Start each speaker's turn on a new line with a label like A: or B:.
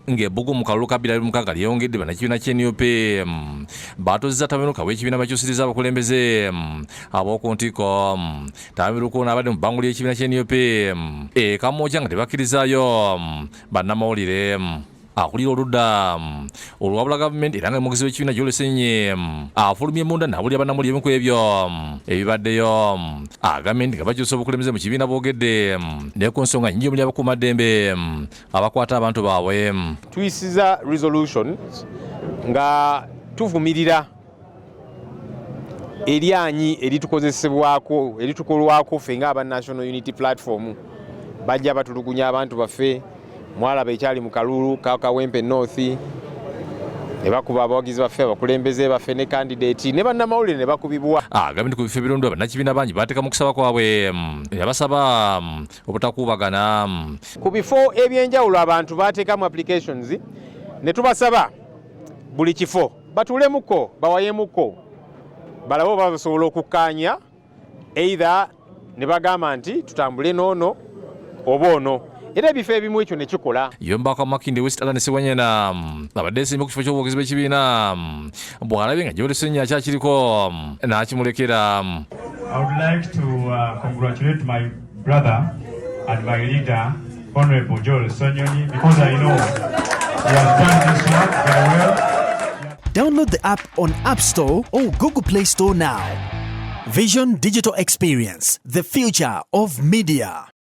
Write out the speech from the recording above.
A: ng'ebbugu mu kalulu ka 2006 lyeyongedde bannakibiina kya NUP baatozza ttabamiruka w'ekibiina bakyusiriza abakulembeze ab'oku ntikko. Ttabamiruka ono abadde mu bbangu ly'ekibiina kya NUP Kamwokya nga tebakkirizaayo bannamawulire. Akulira oludda olwabula gavumenti era nga omwogezi w'ekibiina Jolesenye afulumye munda n'abulira bannamawulire ebimu ku ebyo ebibaddeyo. Gavumenti nga bakyusa obukulembeze mu kibiina boogedde ne ku nsonga nnyingi omuli abakuumaddembe abakwata abantu baabwe.
B: Tuyisiza resolution nga tuvumirira eryanyi eritukozesebwako eritukolwako ffe ng'aba National Unity Platform bajja batulugunya abantu baffe. Mwalaba ekyali mu kalulu ka Kawempe North ne bakuba abawagizi baffe abakulembeze baffe ne candidate ne bannamawulire ne bakubibwa.
A: Gavumenti ku bifo ebirundu bannakibiina bangi bateeka mu kusaba kwabwe yabasaba obutakuubagana.
B: Ku bifo ebyenjawulo abantu bateekamu applications ne tubasaba buli kifo batuulemuko bawayemuko balabe oba basobola okukkaanya either ne bagamba nti tutambule n'ono oba ono. Era ebifo ebimu ekyo ne kikola.
A: Yombaka Makinde West Alane Sewanyana abadde asemba ku kifo ky'obuwagizi bw'ekibiina bw'alabye nga Jolesenye akyakiriko n'akimulekera.
C: I would like to congratulate my brother and my leader, Honorable Joel Sonyoni, because I know he has done this work very well.
D: Download the app on App Store or Google Play Store now. Vision Digital Experience, the future of media.